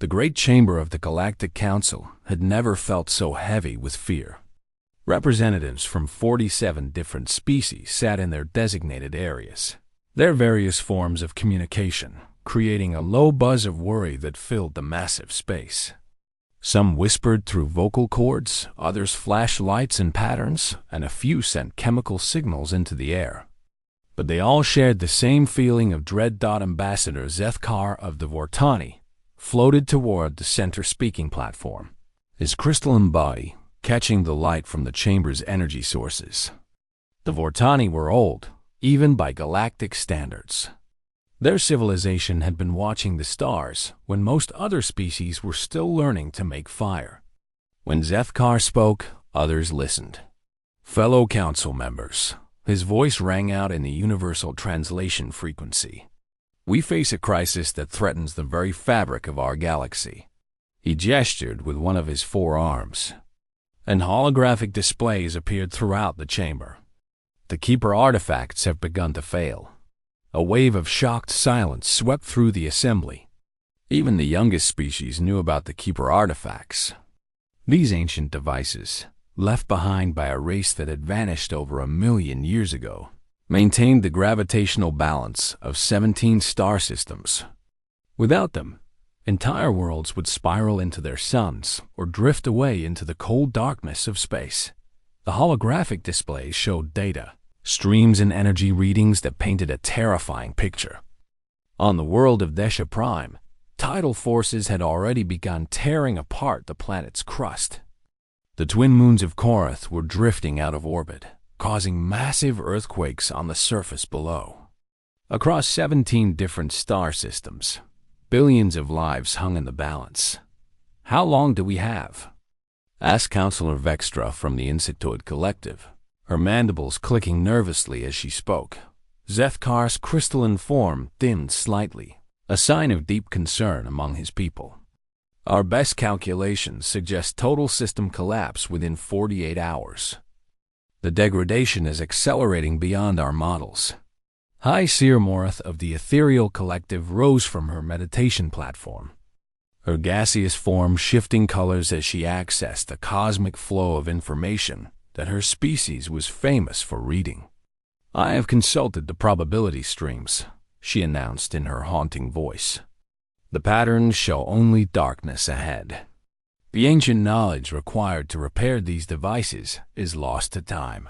The great chamber of the Galactic Council had never felt so heavy with fear. Representatives from 47 different species sat in their designated areas, their various forms of communication creating a low buzz of worry that filled the massive space. Some whispered through vocal cords, others flashed lights and patterns, and a few sent chemical signals into the air. But they all shared the same feeling of dread. Ambassador Zethkar of the Vortani floated toward the center speaking platform, his crystalline body catching the light from the chamber's energy sources. The Vortani were old, even by galactic standards. Their civilization had been watching the stars when most other species were still learning to make fire. When Zethkar spoke, others listened. Fellow council members, his voice rang out in the universal translation frequency. We face a crisis that threatens the very fabric of our galaxy. He gestured with one of his forearms, and holographic displays appeared throughout the chamber. The Keeper artifacts have begun to fail. A wave of shocked silence swept through the assembly. Even the youngest species knew about the Keeper artifacts. These ancient devices, left behind by a race that had vanished over 1 million years ago, maintained the gravitational balance of 17 star systems. Without them, entire worlds would spiral into their suns or drift away into the cold darkness of space. The holographic displays showed data, streams and energy readings that painted a terrifying picture. On the world of Desha Prime, tidal forces had already begun tearing apart the planet's crust. The twin moons of Korath were drifting out of orbit, causing massive earthquakes on the surface below. Across 17 different star systems, billions of lives hung in the balance. "How long do we have?" asked Counselor Vextra from the Insectoid Collective, her mandibles clicking nervously as she spoke. Zethkar's crystalline form dimmed slightly, a sign of deep concern among his people. "Our best calculations suggest total system collapse within 48 hours. The degradation is accelerating beyond our models." High Seer Morath of the Ethereal Collective rose from her meditation platform, her gaseous form shifting colors as she accessed the cosmic flow of information that her species was famous for reading. "I have consulted the probability streams," she announced in her haunting voice. "The patterns show only darkness ahead. The ancient knowledge required to repair these devices is lost to time."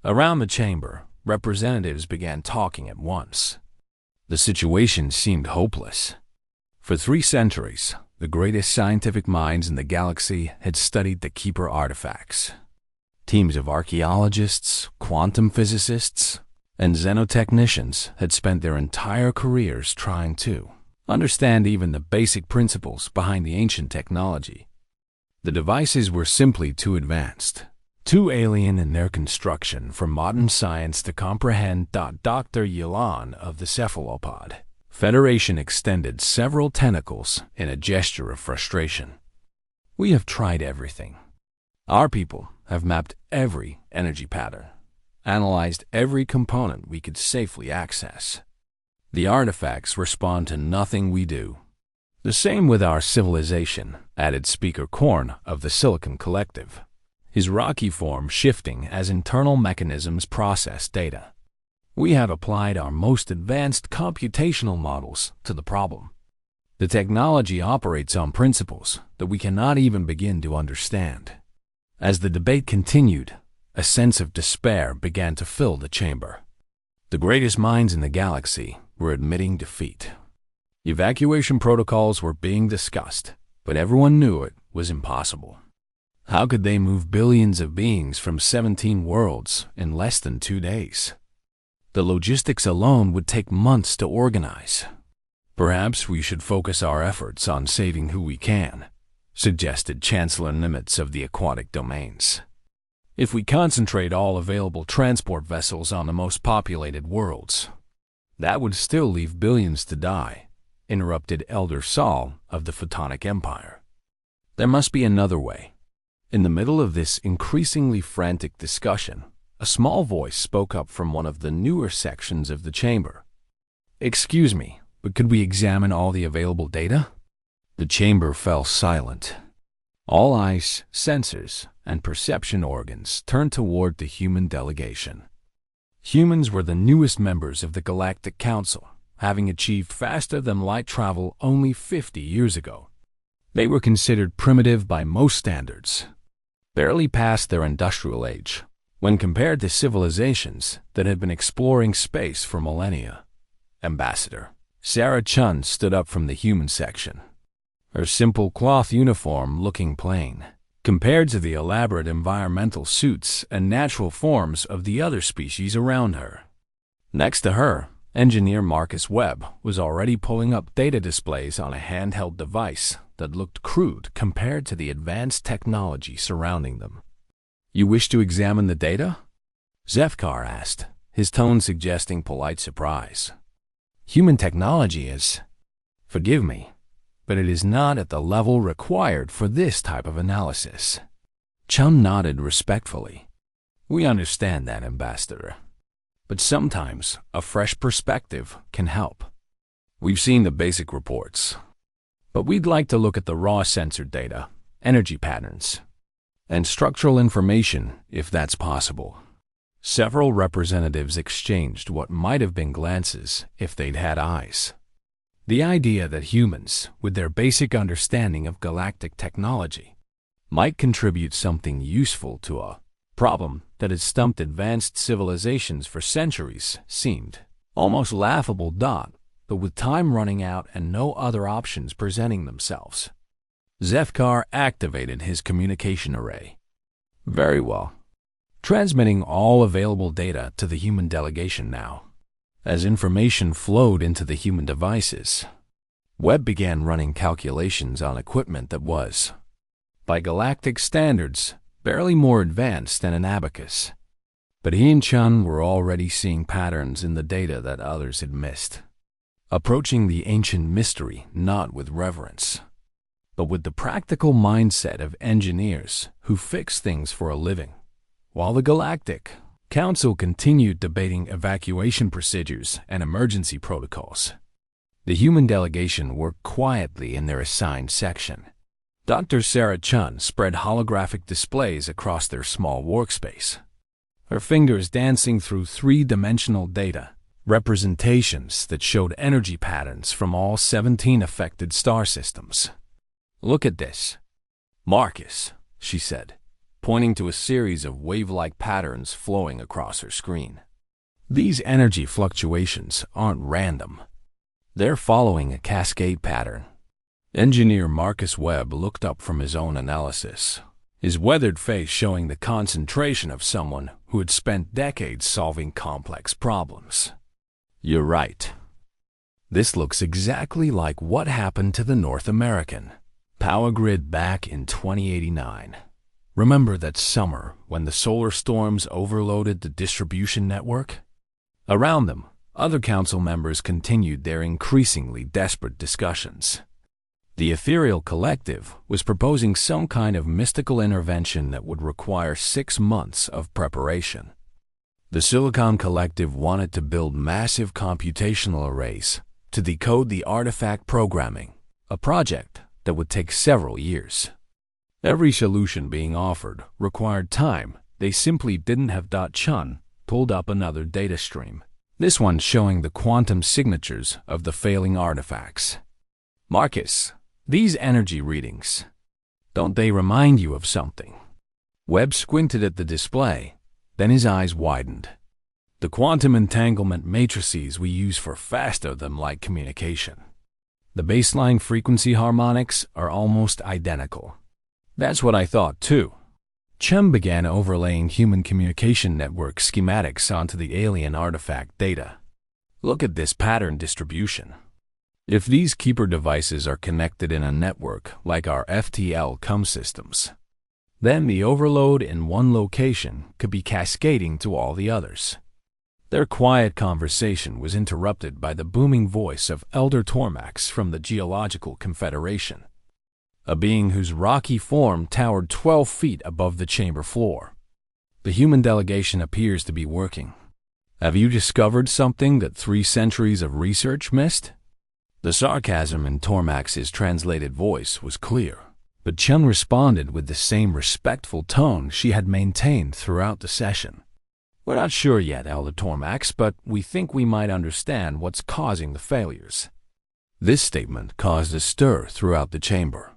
Around the chamber, representatives began talking at once. The situation seemed hopeless. For 3 centuries, the greatest scientific minds in the galaxy had studied the Keeper artifacts. Teams of archaeologists, quantum physicists, and xenotechnicians had spent their entire careers trying to understand even the basic principles behind the ancient technology. The devices were simply too advanced, too alien in their construction for modern science to comprehend. Dr. Yelan of the Cephalopod Federation extended several tentacles in a gesture of frustration. "We have tried everything. Our people have mapped every energy pattern, analyzed every component we could safely access. The artifacts respond to nothing we do." "The same with our civilization," added Speaker Korn of the Silicon Collective, his rocky form shifting as internal mechanisms processed data. "We have applied our most advanced computational models to the problem. The technology operates on principles that we cannot even begin to understand." As the debate continued, a sense of despair began to fill the chamber. The greatest minds in the galaxy were admitting defeat. Evacuation protocols were being discussed, but everyone knew it was impossible. How could they move billions of beings from 17 worlds in less than 2 days? The logistics alone would take months to organize. "Perhaps we should focus our efforts on saving who we can," suggested Chancellor Nimitz of the Aquatic Domains. "If we concentrate all available transport vessels on the most populated worlds." "That would still leave billions to die," interrupted Elder Saul of the Photonic Empire. "There must be another way." In the middle of this increasingly frantic discussion, a small voice spoke up from one of the newer sections of the chamber. "Excuse me, but could we examine all the available data?" The chamber fell silent. All eyes, sensors, and perception organs turned toward the human delegation. Humans were the newest members of the Galactic Council, having achieved faster-than-light travel only 50 years ago. They were considered primitive by most standards, barely past their industrial age, when compared to civilizations that had been exploring space for millennia. Ambassador Sarah Chun stood up from the human section, her simple cloth uniform looking plain, compared to the elaborate environmental suits and natural forms of the other species around her. Next to her, engineer Marcus Webb was already pulling up data displays on a handheld device that looked crude compared to the advanced technology surrounding them. "You wish to examine the data?" Zefkar asked, his tone suggesting polite surprise. "Human technology is, forgive me, but it is not at the level required for this type of analysis." Chun nodded respectfully. "We understand that, Ambassador. But sometimes a fresh perspective can help. We've seen the basic reports, but we'd like to look at the raw sensor data, energy patterns, and structural information if that's possible." Several representatives exchanged what might have been glances if they'd had eyes. The idea that humans, with their basic understanding of galactic technology, might contribute something useful to a problem that had stumped advanced civilizations for centuries seemed almost laughable. But with time running out and no other options presenting themselves, Zefkar activated his communication array. "Very well. Transmitting all available data to the human delegation now." As information flowed into the human devices, Webb began running calculations on equipment that was, by galactic standards, barely more advanced than an abacus. But he and Chun were already seeing patterns in the data that others had missed, approaching the ancient mystery not with reverence, but with the practical mindset of engineers who fix things for a living. While the Galactic Council continued debating evacuation procedures and emergency protocols, the human delegation worked quietly in their assigned section. Dr. Sarah Chun spread holographic displays across their small workspace, her fingers dancing through three-dimensional data, representations that showed energy patterns from all 17 affected star systems. "Look at this, Marcus," she said, pointing to a series of wave-like patterns flowing across her screen. "These energy fluctuations aren't random. They're following a cascade pattern." Engineer Marcus Webb looked up from his own analysis, his weathered face showing the concentration of someone who had spent decades solving complex problems. "You're right. This looks exactly like what happened to the North American power grid back in 2089. Remember that summer when the solar storms overloaded the distribution network?" Around them, other council members continued their increasingly desperate discussions. The Ethereal Collective was proposing some kind of mystical intervention that would require 6 months of preparation. The Silicon Collective wanted to build massive computational arrays to decode the artifact programming, a project that would take several years. Every solution being offered required time they simply didn't have. Chun pulled up another data stream, this one showing the quantum signatures of the failing artifacts. "Marcus, these energy readings, don't they remind you of something?" Webb squinted at the display, then his eyes widened. "The quantum entanglement matrices we use for faster-than-light communication. The baseline frequency harmonics are almost identical." "That's what I thought, too." Chum began overlaying human communication network schematics onto the alien artifact data. "Look at this pattern distribution. If these keeper devices are connected in a network like our FTL-COM systems, then the overload in one location could be cascading to all the others." Their quiet conversation was interrupted by the booming voice of Elder Tormax from the Geological Confederation, a being whose rocky form towered 12 feet above the chamber floor. "The human delegation appears to be working. Have you discovered something that 3 centuries of research missed?" The sarcasm in Tormax's translated voice was clear, but Chun responded with the same respectful tone she had maintained throughout the session. "We're not sure yet, Elder Tormax, but we think we might understand what's causing the failures." This statement caused a stir throughout the chamber.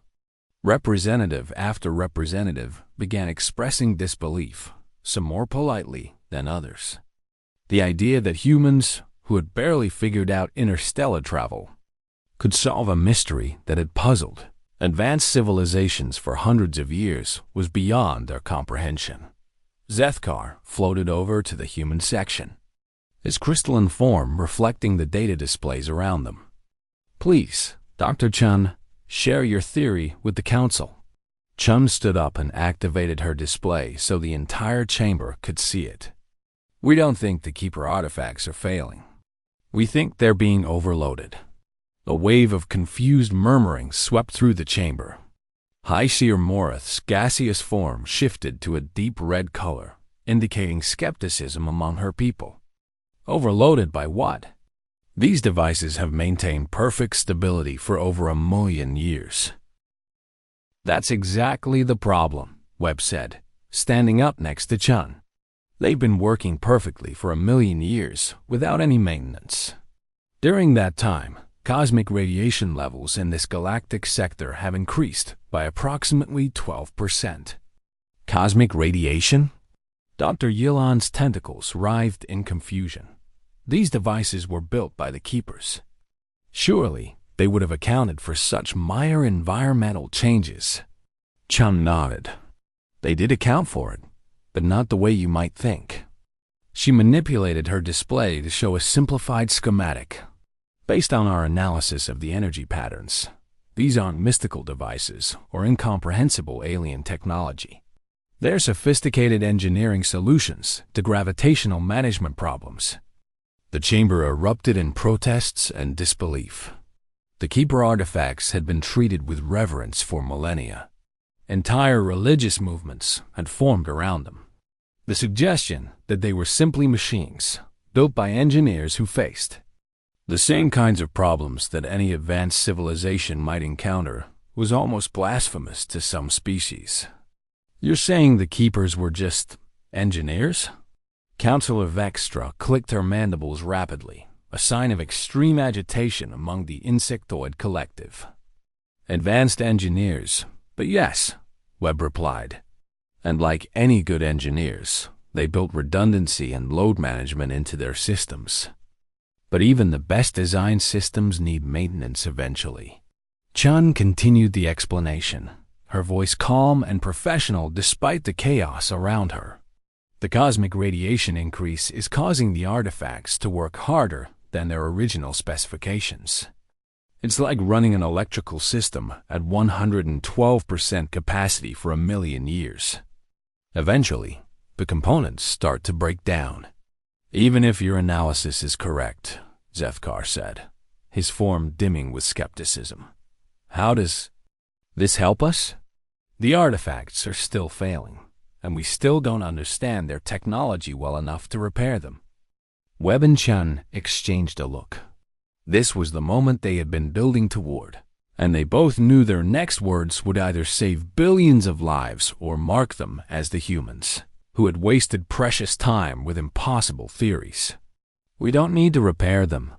Representative after representative began expressing disbelief, some more politely than others. The idea that humans, who had barely figured out interstellar travel, could solve a mystery that had puzzled advanced civilizations for hundreds of years was beyond their comprehension. Zethkar floated over to the human section, his crystalline form reflecting the data displays around them. "Please, Dr. Chun, share your theory with the council." Chun stood up and activated her display so the entire chamber could see it. "We don't think the Keeper artifacts are failing. We think they're being overloaded." A wave of confused murmuring swept through the chamber. High Seer Morith's gaseous form shifted to a deep red color, indicating skepticism among her people. Overloaded by what? These devices have maintained perfect stability for over 1,000,000 years. "That's exactly the problem," Webb said, standing up next to Chun. "They've been working perfectly for 1,000,000 years without any maintenance. During that time, cosmic radiation levels in this galactic sector have increased by approximately 12%. Cosmic radiation? Dr. Yilan's tentacles writhed in confusion. These devices were built by the Keepers. Surely, they would have accounted for such minor environmental changes. Chun nodded. They did account for it, but not the way you might think. She manipulated her display to show a simplified schematic. Based on our analysis of the energy patterns, these aren't mystical devices or incomprehensible alien technology. They're sophisticated engineering solutions to gravitational management problems. The chamber erupted in protests and disbelief. The Keeper artifacts had been treated with reverence for millennia. Entire religious movements had formed around them. The suggestion that they were simply machines, built by engineers who faced the same kinds of problems that any advanced civilization might encounter, was almost blasphemous to some species. "You're saying the Keepers were just engineers?" Counselor Vextra clicked her mandibles rapidly, a sign of extreme agitation among the insectoid collective. "Advanced engineers, but yes," Webb replied. "And like any good engineers, they built redundancy and load management into their systems. But even the best designed systems need maintenance eventually." Chun continued the explanation, her voice calm and professional despite the chaos around her. "The cosmic radiation increase is causing the artifacts to work harder than their original specifications. It's like running an electrical system at 112% capacity for 1,000,000 years. Eventually, the components start to break down." "Even if your analysis is correct," Zethkar said, his form dimming with skepticism, "how does this help us? The artifacts are still failing, and we still don't understand their technology well enough to repair them." Webb and Chun exchanged a look. This was the moment they had been building toward, and they both knew their next words would either save billions of lives or mark them as the humans who had wasted precious time with impossible theories. "We don't need to repair them,"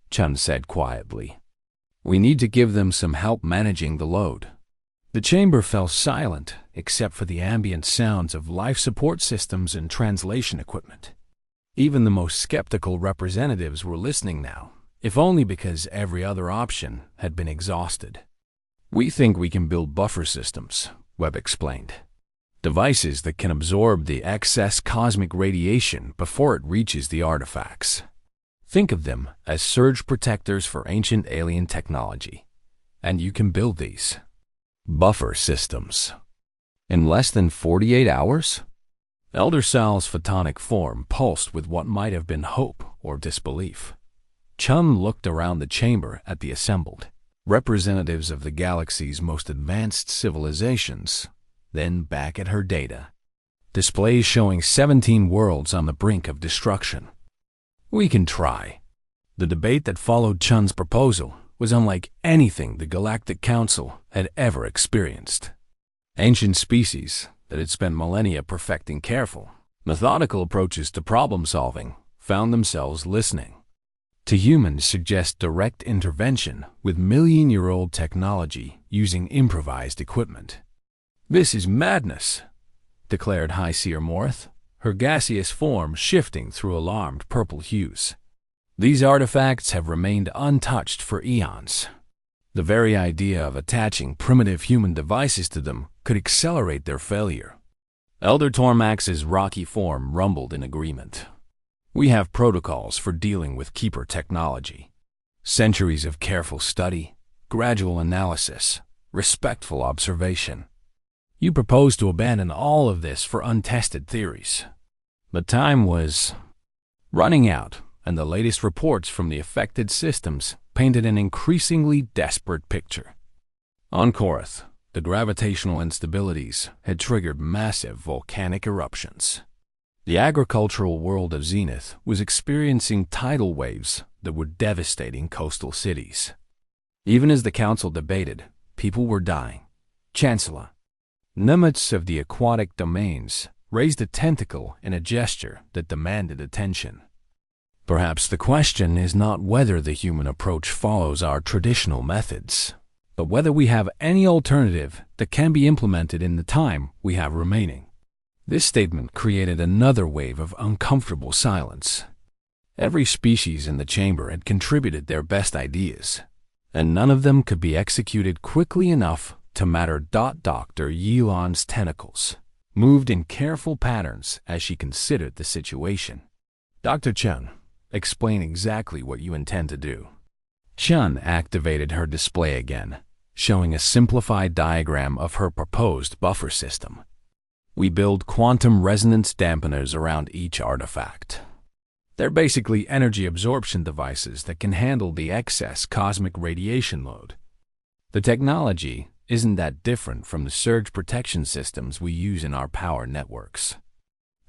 Chun said quietly. "We need to give them some help managing the load." The chamber fell silent except for the ambient sounds of life support systems and translation equipment. Even the most skeptical representatives were listening now, if only because every other option had been exhausted. "We think we can build buffer systems," Webb explained. "Devices that can absorb the excess cosmic radiation before it reaches the artifacts. Think of them as surge protectors for ancient alien technology. And you can build these buffer systems in less than 48 hours?" Elder Sal's photonic form pulsed with what might have been hope or disbelief. Chun looked around the chamber at the assembled representatives of the galaxy's most advanced civilizations, then back at her data. Displays showing 17 worlds on the brink of destruction. "We can try." The debate that followed Chun's proposal was unlike anything the Galactic Council had ever experienced. Ancient species that had spent millennia perfecting careful, methodical approaches to problem-solving found themselves listening to humans suggest direct intervention with million-year-old technology using improvised equipment. "This is madness," declared High Seer Morith, her gaseous form shifting through alarmed purple hues. "These artifacts have remained untouched for eons. The very idea of attaching primitive human devices to them could accelerate their failure." Elder Tormax's rocky form rumbled in agreement. "We have protocols for dealing with Keeper technology. Centuries of careful study, gradual analysis, respectful observation. You propose to abandon all of this for untested theories." But time was running out, and the latest reports from the affected systems painted an increasingly desperate picture. On Korath, the gravitational instabilities had triggered massive volcanic eruptions. The agricultural world of Zenith was experiencing tidal waves that were devastating coastal cities. Even as the council debated, people were dying. Chancellor, Nemots of the aquatic domains raised a tentacle in a gesture that demanded attention. "Perhaps the question is not whether the human approach follows our traditional methods, but whether we have any alternative that can be implemented in the time we have remaining." This statement created another wave of uncomfortable silence. Every species in the chamber had contributed their best ideas, and none of them could be executed quickly enough to matter. Dr. Yilon's tentacles moved in careful patterns as she considered the situation. "Dr. Chen, explain exactly what you intend to do." Chen activated her display again, showing a simplified diagram of her proposed buffer system. "We build quantum resonance dampeners around each artifact. They're basically energy absorption devices that can handle the excess cosmic radiation load. The technology isn't that different from the surge protection systems we use in our power networks.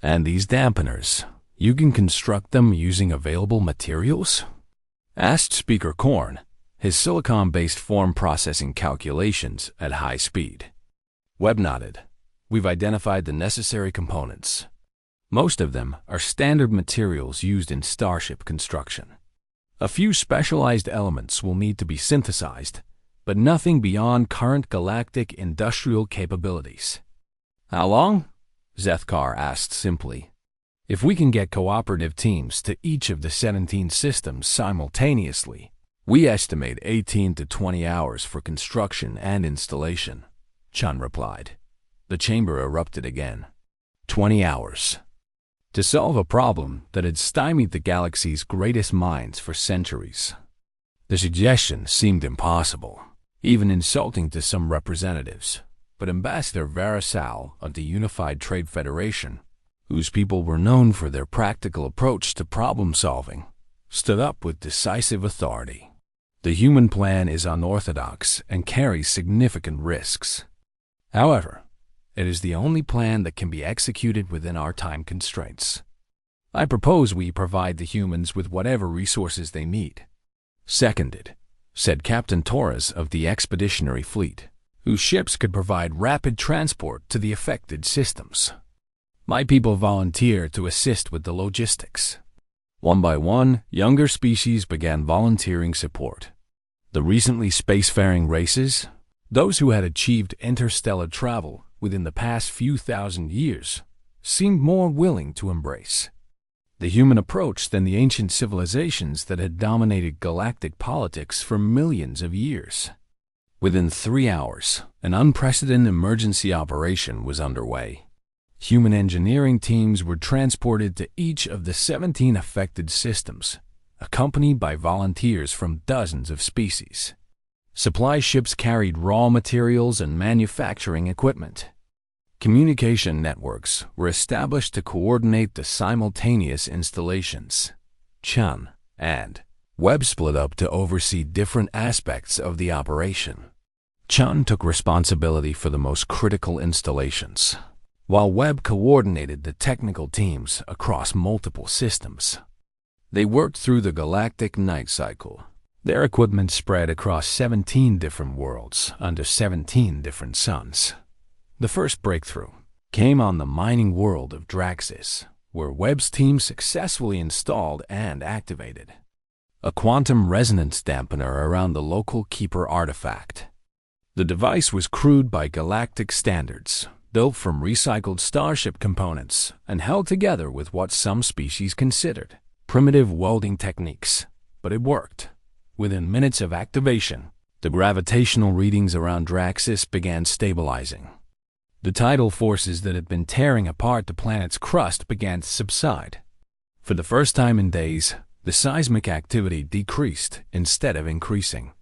And these dampeners, you can construct them using available materials?" asked Speaker Korn, his silicon-based form processing calculations at high speed. Webb nodded. "We've identified the necessary components. Most of them are standard materials used in starship construction. A few specialized elements will need to be synthesized, but nothing beyond current galactic industrial capabilities." "How long?" Zethkar asked simply. "If we can get cooperative teams to each of the 17 systems simultaneously, we estimate 18 to 20 hours for construction and installation," Chun replied. The chamber erupted again. 20 hours. To solve a problem that had stymied the galaxy's greatest minds for centuries. The suggestion seemed impossible, even insulting to some representatives, but Ambassador Varasal of the Unified Trade Federation, whose people were known for their practical approach to problem-solving, stood up with decisive authority. "The human plan is unorthodox and carries significant risks. However, it is the only plan that can be executed within our time constraints. I propose we provide the humans with whatever resources they need." "Seconded," said Captain Torres of the Expeditionary Fleet, whose ships could provide rapid transport to the affected systems. "My people volunteer to assist with the logistics." One by one, younger species began volunteering support. The recently spacefaring races, those who had achieved interstellar travel within the past few thousand years, seemed more willing to embrace the human approach than the ancient civilizations that had dominated galactic politics for millions of years. Within 3 hours, an unprecedented emergency operation was underway. Human engineering teams were transported to each of the 17 affected systems, accompanied by volunteers from dozens of species. Supply ships carried raw materials and manufacturing equipment. Communication networks were established to coordinate the simultaneous installations. Chun and Webb split up to oversee different aspects of the operation. Chun took responsibility for the most critical installations, while Webb coordinated the technical teams across multiple systems. They worked through the galactic night cycle, Their equipment spread across 17 different worlds under 17 different suns. The first breakthrough came on the mining world of Draxis, where Webb's team successfully installed and activated a quantum resonance dampener around the local Keeper artifact. The device was crewed by galactic standards, built from recycled starship components, and held together with what some species considered primitive welding techniques. But it worked. Within minutes of activation, the gravitational readings around Draxis began stabilizing. The tidal forces that had been tearing apart the planet's crust began to subside. For the first time in days, the seismic activity decreased instead of increasing.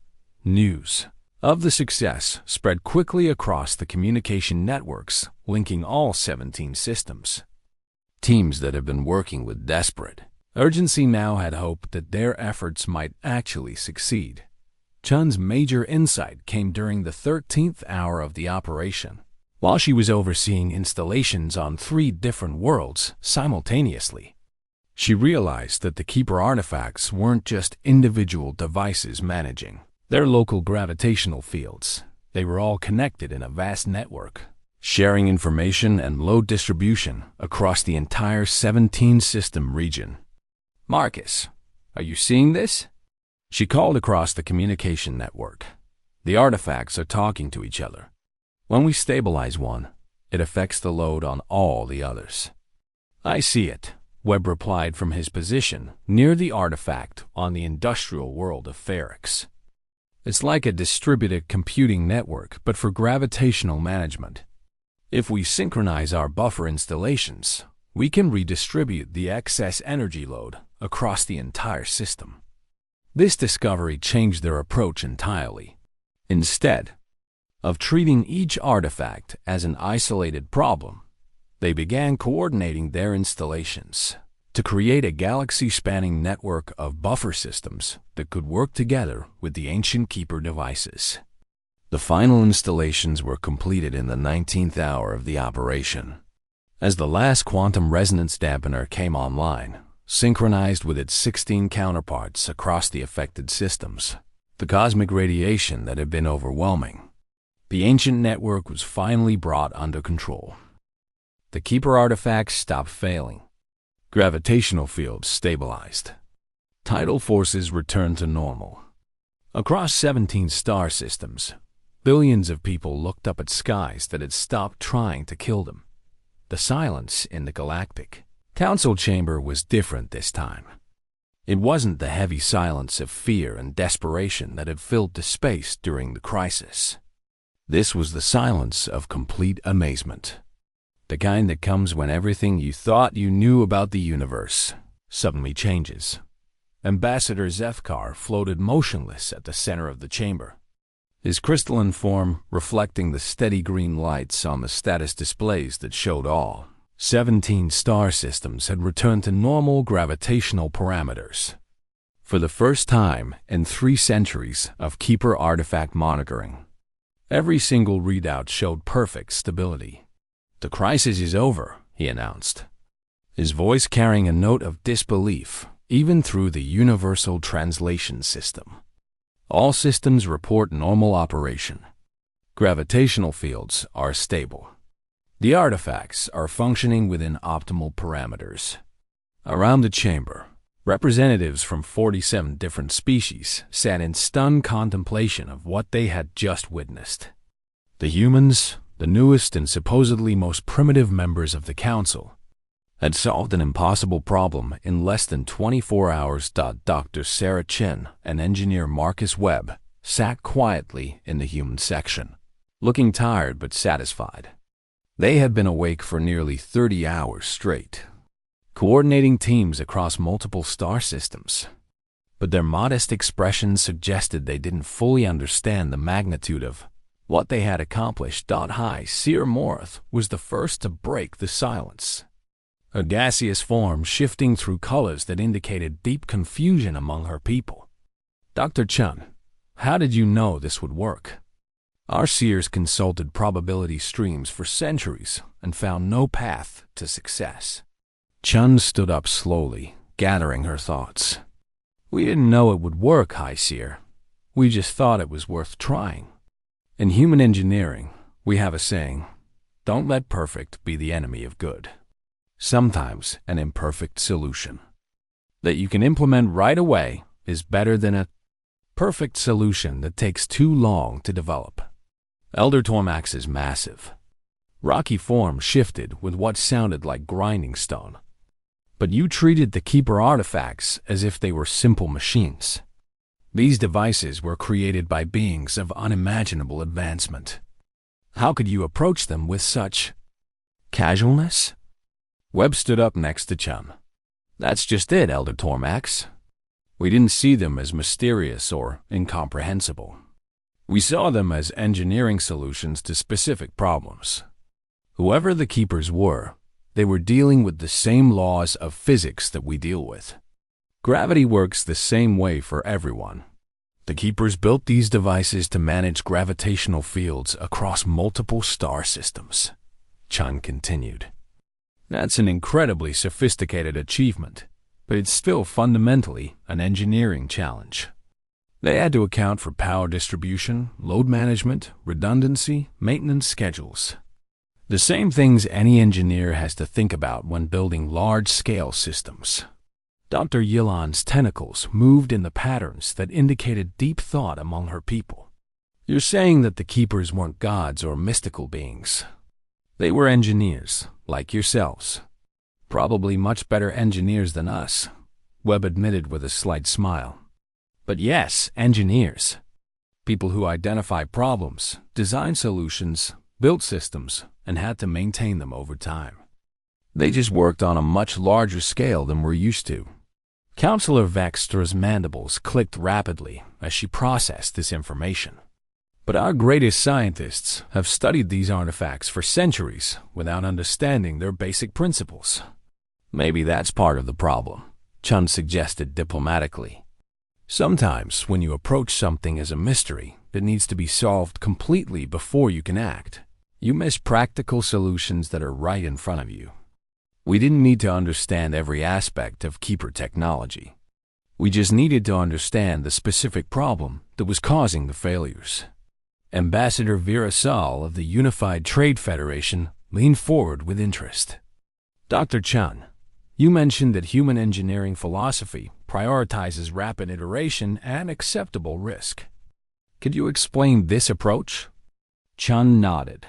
News of the success spread quickly across the communication networks linking all 17 systems. Teams that had been working with desperate urgency now had hope that their efforts might actually succeed. Chun's major insight came during the 13th hour of the operation, while she was overseeing installations on 3 different worlds simultaneously. She realized that the Keeper artifacts weren't just individual devices managing their local gravitational fields. They were all connected in a vast network, sharing information and load distribution across the entire 17-system region. "Marcus, are you seeing this?" She called across the communication network. "The artifacts are talking to each other. When we stabilize one, it affects the load on all the others." "I see it," Webb replied from his position near the artifact on the industrial world of Ferrix. "It's like a distributed computing network, but for gravitational management. If we synchronize our buffer installations, we can redistribute the excess energy load across the entire system." This discovery changed their approach entirely. Instead of treating each artifact as an isolated problem, they began coordinating their installations to create a galaxy-spanning network of buffer systems that could work together with the ancient Keeper devices. The final installations were completed in the 19th hour of the operation. As the last quantum resonance dampener came online, synchronized with its 16 counterparts across the affected systems, the cosmic radiation that had been overwhelming, the ancient network was finally brought under control. The Keeper artifacts stopped failing. Gravitational fields stabilized. Tidal forces returned to normal. Across 17 star systems, billions of people looked up at skies that had stopped trying to kill them. The silence in the Galactic Council chamber was different this time. It wasn't the heavy silence of fear and desperation that had filled the space during the crisis. This was the silence of complete amazement. The kind that comes when everything you thought you knew about the universe suddenly changes. Ambassador Zefkar floated motionless at the center of the chamber, his crystalline form reflecting the steady green lights on the status displays that showed all 17 star systems had returned to normal gravitational parameters. For the first time in 3 centuries of Keeper artifact monitoring, every single readout showed perfect stability. "The crisis is over," he announced, his voice carrying a note of disbelief even through the universal translation system. "All systems report normal operation. Gravitational fields are stable. The artifacts are functioning within optimal parameters." Around the chamber, representatives from 47 different species sat in stunned contemplation of what they had just witnessed. The humans, the newest and supposedly most primitive members of the Council, had solved an impossible problem in less than 24 hours. Dr. Sarah Chin and engineer Marcus Webb sat quietly in the human section, looking tired but satisfied. They had been awake for nearly 30 hours straight, coordinating teams across multiple star systems. But their modest expressions suggested they didn't fully understand the magnitude of what they had accomplished. High Seer Morth was the first to break the silence, a gaseous form shifting through colors that indicated deep confusion among her people. "Dr. Chun, how did you know this would work?" "Our seers consulted probability streams for centuries and found no path to success." Chun stood up slowly, gathering her thoughts. We didn't know it would work, High Seer. We just thought it was worth trying. In human engineering, we have a saying, don't let perfect be the enemy of good. Sometimes an imperfect solution that you can implement right away is better than a perfect solution that takes too long to develop. Elder Tormax's massive, rocky form shifted with what sounded like grinding stone. But you treated the Keeper artifacts as if they were simple machines. These devices were created by beings of unimaginable advancement. How could you approach them with such casualness? Webb stood up next to Chun. That's just it, Elder Tormax. We didn't see them as mysterious or incomprehensible. We saw them as engineering solutions to specific problems. Whoever the Keepers were, they were dealing with the same laws of physics that we deal with. Gravity works the same way for everyone. The Keepers built these devices to manage gravitational fields across multiple star systems. Chun continued. That's an incredibly sophisticated achievement, but it's still fundamentally an engineering challenge. They had to account for power distribution, load management, redundancy, maintenance schedules. The same things any engineer has to think about when building large-scale systems. Dr. Yilan's tentacles moved in the patterns that indicated deep thought among her people. You're saying that the Keepers weren't gods or mystical beings. They were engineers, like yourselves. Probably much better engineers than us, Webb admitted with a slight smile. But yes, engineers. People who identify problems, design solutions, built systems, and had to maintain them over time. They just worked on a much larger scale than we're used to. Counselor Vextra's mandibles clicked rapidly as she processed this information. But our greatest scientists have studied these artifacts for centuries without understanding their basic principles. Maybe that's part of the problem, Chun suggested diplomatically. Sometimes when you approach something as a mystery that needs to be solved completely before you can act, you miss practical solutions that are right in front of you. We didn't need to understand every aspect of Keeper technology. We just needed to understand the specific problem that was causing the failures. Ambassador Vera Sal of the Unified Trade Federation leaned forward with interest. Dr. Chun, you mentioned that human engineering philosophy prioritizes rapid iteration and acceptable risk. Could you explain this approach? Chun nodded.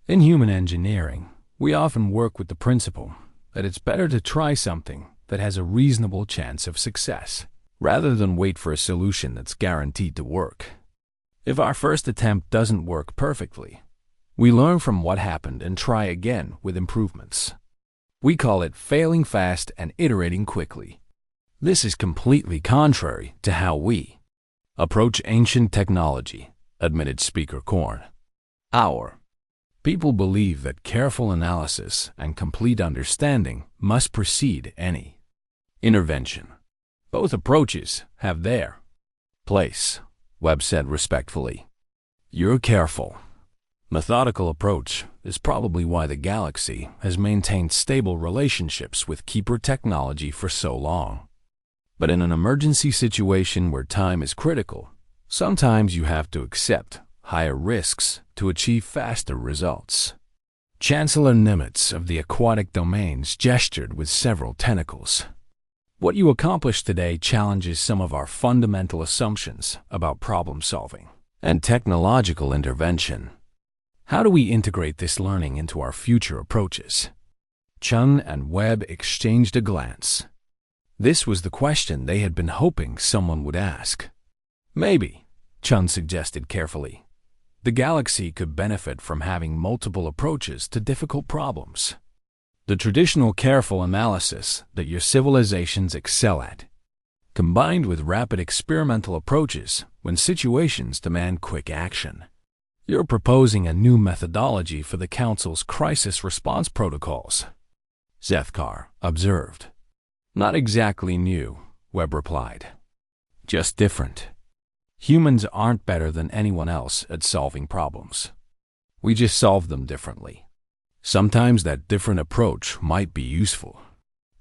In human engineering, we often work with the principle that it's better to try something that has a reasonable chance of success, rather than wait for a solution that's guaranteed to work. If our first attempt doesn't work perfectly, we learn from what happened and try again with improvements. We call it failing fast and iterating quickly. This is completely contrary to how we approach ancient technology, admitted Speaker Korn. Our people believe that careful analysis and complete understanding must precede any intervention. Both approaches have their place, Webb said respectfully. Your careful, methodical approach is probably why the galaxy has maintained stable relationships with Keeper technology for so long. But in an emergency situation where time is critical, sometimes you have to accept higher risks to achieve faster results. Chancellor Nimitz of the aquatic domains gestured with several tentacles. What you accomplished today challenges some of our fundamental assumptions about problem solving and technological intervention. How do we integrate this learning into our future approaches? Chun and Webb exchanged a glance. This was the question they had been hoping someone would ask. Maybe, Chun suggested carefully, the galaxy could benefit from having multiple approaches to difficult problems. The traditional careful analysis that your civilizations excel at, combined with rapid experimental approaches when situations demand quick action. You're proposing a new methodology for the Council's crisis response protocols, Zethkar observed. Not exactly new, Webb replied. Just different. Humans aren't better than anyone else at solving problems. We just solve them differently. Sometimes that different approach might be useful.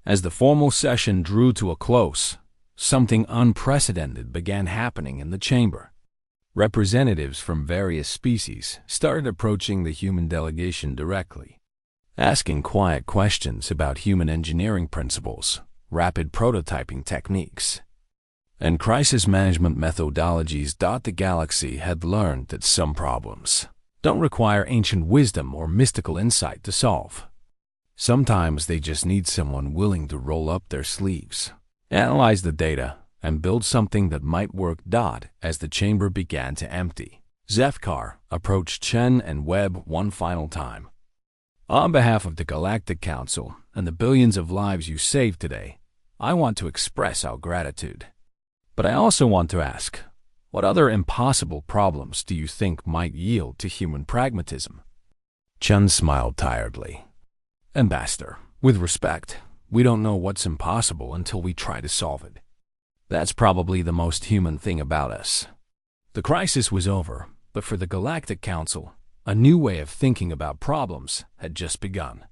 As the formal session drew to a close, something unprecedented began happening in the chamber. Representatives from various species started approaching the human delegation directly, asking quiet questions about human engineering principles, rapid prototyping techniques, and crisis management methodologies. The galaxy had learned that some problems don't require ancient wisdom or mystical insight to solve. Sometimes they just need someone willing to roll up their sleeves, analyze the data, and build something that might work. As the chamber began to empty, Zefkar approached Chen and Webb one final time. On behalf of the Galactic Council and the billions of lives you saved today, I want to express our gratitude. But I also want to ask, what other impossible problems do you think might yield to human pragmatism? Chen smiled tiredly. Ambassador, with respect, we don't know what's impossible until we try to solve it. That's probably the most human thing about us. The crisis was over, but for the Galactic Council, a new way of thinking about problems had just begun.